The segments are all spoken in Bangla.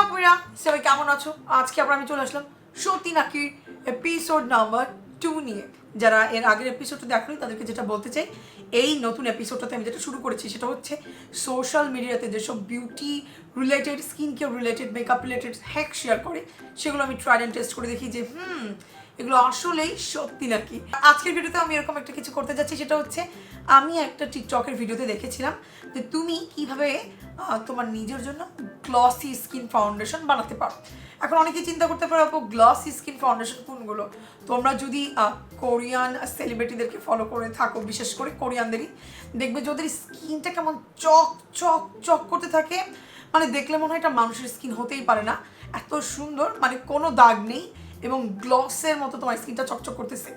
আপুরা সবাই কেমন আছো? আজকে আবার আমি চলে আসলাম সত্যি নাকি এপিসোড নাম্বার 2 নিয়ে। যারা এর আগের এপিসোডটা দেখোনি তাদেরকে যেটা বলতে চাই, এই নতুন এপিসোডটাতে আমি যেটা শুরু করেছি সেটা হচ্ছে সোশ্যাল মিডিয়াতে যেসব beauty related, skin care related, makeup related hack share করে সেগুলো আমি ট্রায়াল অ্যান্ড টেস্ট করে দেখি যে এগুলো আসলেই সত্যি নাকি। আজকের ভিডিওতে আমি এরকম একটা কিছু করতে যাচ্ছি, সেটা হচ্ছে আমি একটা টিকটকের ভিডিওতে দেখেছিলাম যে তুমি কিভাবে তোমার নিজের জন্য গ্লসি স্কিন ফাউন্ডেশন বানাতে পারো। এখন অনেকেই চিন্তা করতে পারো আপু গ্লসি স্কিন ফাউন্ডেশন কোনগুলো। তোমরা যদি কোরিয়ান সেলিব্রিটিদেরকে ফলো করে থাকো, বিশেষ করে কোরিয়ানদেরই, দেখবে যে ওদের স্কিনটা কেমন চক চক চক করতে থাকে, মানে দেখলে মনে হয় এটা মানুষের স্কিন হতেই পারে না, এত সুন্দর, মানে কোনো দাগ নেই এবং গ্লসের মতো তোমার স্কিনটা চকচক করতেছে।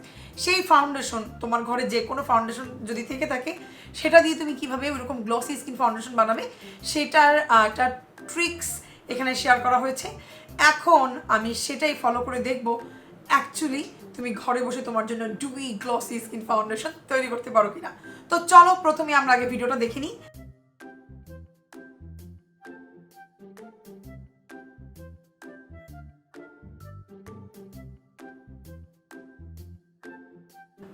সেই ফাউন্ডেশন তোমার ঘরে যে কোনো ফাউন্ডেশন যদি থেকে থাকে, সেটা দিয়ে তুমি কিভাবে ওইরকম গ্লসি স্কিন ফাউন্ডেশন বানাবে সেটার একটা ট্রিক্স এখানে শেয়ার করা হয়েছে। এখন আমি সেটাই ফলো করে দেখব অ্যাকচুয়ালি তুমি ঘরে বসে তোমার জন্য ডুই গ্লসি স্কিন ফাউন্ডেশন তৈরি করতে পারো কিনা। তো চলো প্রথমে আমরা আগে ভিডিওটা দেখে নিই।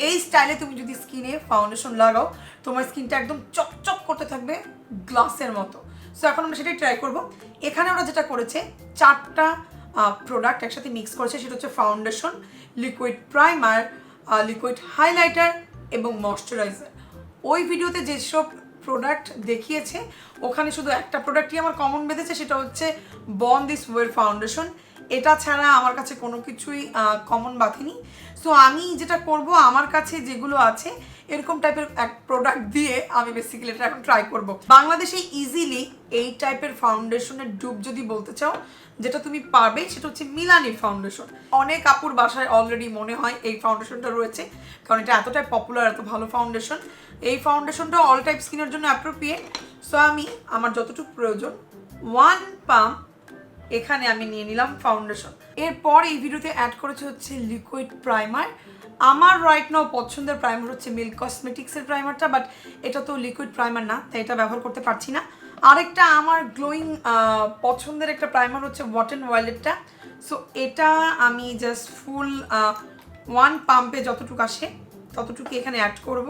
এই স্টাইলে তুমি যদি স্কিনে ফাউন্ডেশন লাগাও, তোমার স্কিনটা একদম চকচক করতে থাকবে গ্লাসের মতো। সো এখন আমরা সেটাই ট্রাই করব। এখানে ওরা যেটা করেছে, 4টা প্রোডাক্ট একসাথে মিক্স করেছে, সেটা হচ্ছে foundation, liquid primer, liquid highlighter এবং ময়শ্চারাইজার। ওই ভিডিওতে যেসব প্রোডাক্ট দেখিয়েছে ওখানে শুধু একটা প্রোডাক্টই আমার কমন বেঁধেছে, সেটা হচ্ছে বর্ন দিস ওয়ের ফাউন্ডেশন। এটা ছাড়া আমার কাছে কোনো কিছুই কমন বাঁধেনি। সো আমি যেটা করব, আমার কাছে যেগুলো আছে এরকম টাইপের এক প্রোডাক্ট দিয়ে আমি বেসিক্যালি এটা এখন ট্রাই করব। বাংলাদেশে ইজিলি এই টাইপের ফাউন্ডেশনের ডুব যদি বলতে চাও, যেটা তুমি পারবে সেটা হচ্ছে মিলানির ফাউন্ডেশন। অনেক আপুর বাসায় অলরেডি মনে হয় এই ফাউন্ডেশনটা রয়েছে, কারণ এটা এতটাই পপুলার, এত ভালো ফাউন্ডেশন। এই ফাউন্ডেশনটা অল টাইপ স্কিনের জন্য অ্যাপ্রোপ্রিয়েট। সো আমি আমার যতটুকু প্রয়োজন 1 পাম্প এখানে আমি নিয়ে নিলাম ফাউন্ডেশন। এরপর এই ভিডিওতে অ্যাড করেছে হচ্ছে লিকুইড প্রাইমার। আমার রাইট নাও পছন্দের প্রাইমার হচ্ছে মিল্ক কসমেটিক্সের প্রাইমারটা, বাট এটা তো লিকুইড প্রাইমার না, তাই এটা ব্যবহার করতে পারছি না। আরেকটা আমার গ্লোয়িং পছন্দের একটা প্রাইমার হচ্ছে ওয়াট অ্যান্ড ওয়াইল্ডেরটা। সো এটা আমি জাস্ট ফুল 1 পাম্পে যতটুকু আসে ততটুকু এখানে অ্যাড করব।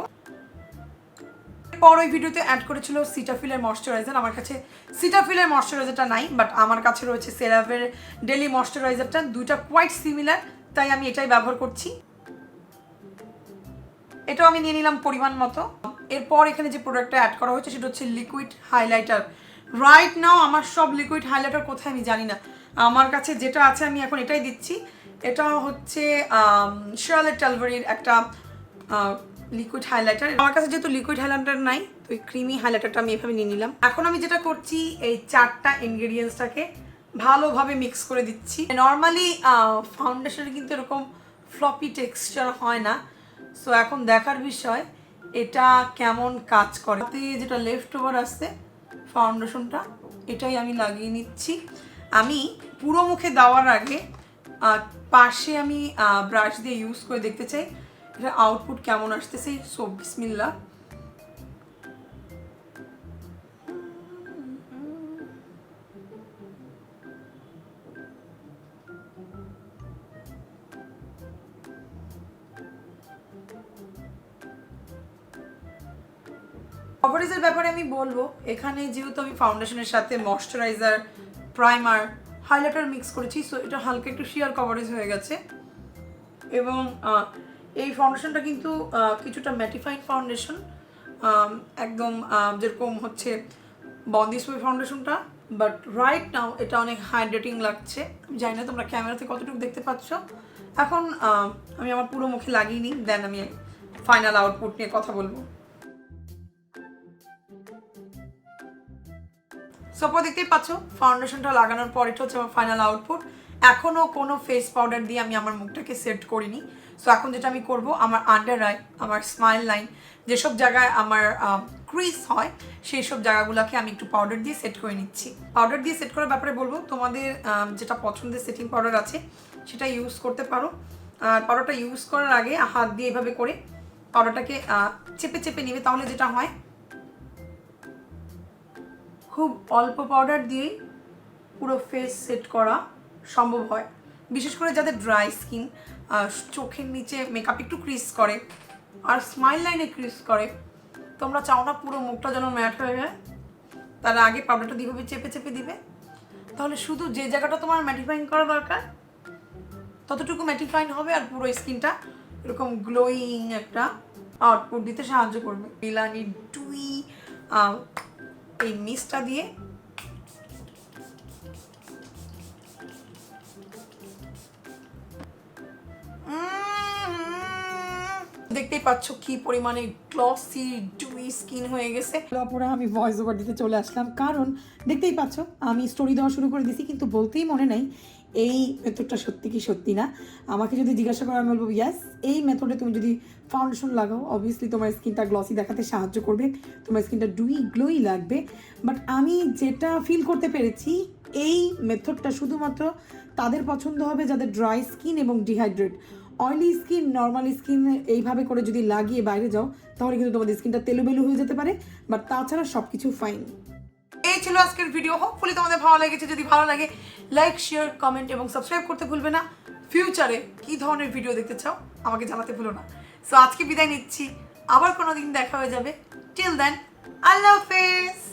পর ওই ভিডিওতে অ্যাড করেছিল সিটাফিলের ময়শ্চারাইজার। আমার কাছে সিটাফিলের ময়শ্চারাইজারটা নাই, বাট আমার কাছে রয়েছে সেরাভের ডেলি ময়শ্চারাইজারটা। দুইটা কোয়াইট সিমিলার, তাই আমি এটাই ব্যবহার করছি। এটাও আমি নিয়ে নিলাম পরিমাণ মতো। এরপর এখানে যে প্রোডাক্টটা অ্যাড করা হয়েছে সেটা হচ্ছে লিকুইড হাইলাইটার। রাইট নাও আমার সব লিকুইড হাইলাইটার কোথায় আমি জানি না, আমার কাছে যেটা আছে আমি এখন এটাই দিচ্ছি। এটা হচ্ছে শার্লেট টেলভারির একটা লিকুইড হাইলাইটার। আমার কাছে যেহেতু লিকুইড হাইলাইটার নাই, তো এই ক্রিমি হাইলাইটারটা আমি এভাবে নিয়ে নিলাম। এখন আমি যেটা করছি, এই 4টা ইনগ্রেডিয়েন্টসটাকে ভালোভাবে মিক্স করে দিচ্ছি। নর্মালি ফাউন্ডেশনে কিন্তু এরকম ফ্লপি টেক্সচার হয় না। সো এখন দেখার বিষয় এটা কেমন কাজ করে। যেটা লেফট ওভার আসছে ফাউন্ডেশনটা, এটাই আমি লাগিয়ে নিচ্ছি। আমি পুরো মুখে দেওয়ার আগে পাশে আমি ব্রাশ দিয়ে ইউজ করে দেখতে চাই এটা আউটপুট কেমন আসতেছে। সো বিসমিল্লাহ। কভারেজের ব্যাপারে আমি বলবো, এখানে যেহেতু আমি ফাউন্ডেশনের সাথে ময়শ্চারাইজার, প্রাইমার, হাইলাইটার মিক্স করেছি, সো এটা হালকা একটু শিয়ার কভারেজ হয়ে গেছে। এবং এই ফাউন্ডেশনটা কিন্তু কিছুটা ম্যাটিফাইড ফাউন্ডেশন, একদম যেরকম হচ্ছে বন্দিস ওয়ে ফাউন্ডেশনটা, বাট রাইট নাও এটা অনেক হাইড্রেটিং লাগছে। আমি জানি না তোমরা ক্যামেরাতে কতটুকু দেখতে পাচ্ছ। এখন আমি আমার পুরো মুখে লাগিয়ে নিই, দেন আমি ফাইনাল আউটপুট নিয়ে কথা বলবো। সপো দেখতেই পাচ্ছ ফাউন্ডেশনটা লাগানোর পর এটা হচ্ছে আমার ফাইনাল আউটপুট। এখনও কোনো ফেস পাউডার দিয়ে আমি আমার মুখটাকে সেট করিনি। সো এখন যেটা আমি করব, আমার আন্ডার আই, আমার স্মাইল লাইন, যেসব জায়গায় আমার ক্রিজ হয় সেই সব জায়গাগুলোকে আমি একটু পাউডার দিয়ে সেট করে নিচ্ছি। পাউডার দিয়ে সেট করার ব্যাপারে বলবো, তোমাদের যেটা পছন্দের সেটিং পাউডার আছে সেটা ইউজ করতে পারো। আর পাউডারটা ইউজ করার আগে হাত দিয়ে এভাবে করে পাউডারটাকে চেপে চেপে নিবে, তাহলে যেটা হয় খুব অল্প পাউডার দিয়েই পুরো ফেস সেট করা সম্ভব হয়, বিশেষ করে যাদের ড্রাই স্কিন, চোখের নিচে মেকআপ একটু ক্রিজ করে আর স্মাইল লাইনে ক্রিজ করে, তোমরা চাও না পুরো মুখটা যেন ম্যাট হয়ে যায়, তার আগে পাউডারটা দিভাবে চেপে চেপে দিবে, তাহলে শুধু যে জায়গাটা তোমার ম্যাটিফাইং করা দরকার ততটুকু ম্যাটিফাইন হবে আর পুরো স্কিনটা এরকম গ্লোয়িং একটা আউটপুট দিতে সাহায্য করবে। মিলানি ডুই এই মিস্টটা দিয়ে দেখতেই পাচ্ছ কি পরিমাণে গ্লসি ডুই স্কিন হয়ে গেছে। পুরো আমি ভয়েস ওভার দিতে চলে আসলাম, কারণ দেখতেই পাচ্ছ আমি স্টোরি দেওয়া শুরু করে দিয়েছি, কিন্তু বলতেই মনে নাই এই মেথডটা সত্যি কি সত্যি না। আমাকে যদি জিজ্ঞাসা করো আমি বলবো ইয়াস, এই মেথডে তুমি যদি ফাউন্ডেশন লাগাও অবভিয়াসলি তোমার স্কিনটা গ্লসি দেখাতে সাহায্য করবে, তোমার স্কিনটা ডুই গ্লোই লাগবে। বাট আমি যেটা ফিল করতে পেরেছি এই মেথডটা শুধুমাত্র তাদের পছন্দ হবে যাদের ড্রাই স্কিন এবং dehydrate. Oily skin, normal skin এইভাবে করে যদি লাগিয়ে বাইরে যাও তাহলে কিন্তু তোমাদের স্কিনটা তেলুবেলু হয়ে যেতে পারে, বাট তাছাড়া সব কিছু ফাইন। এই ছিল আজকের ভিডিও, হোপফুলি তোমাদের ভালো লেগেছে। যদি ভালো লাগে লাইক, শেয়ার, কমেন্ট এবং সাবস্ক্রাইব করতে ভুলবে না। ফিউচারে কী ধরনের ভিডিও দেখতে চাও আমাকে জানাতে ভুলো না। সো আজকে বিদায় নিচ্ছি, আবার কোনো দিন দেখা হয়ে যাবে। টিল দেন, আল্লাহ হাফেজ।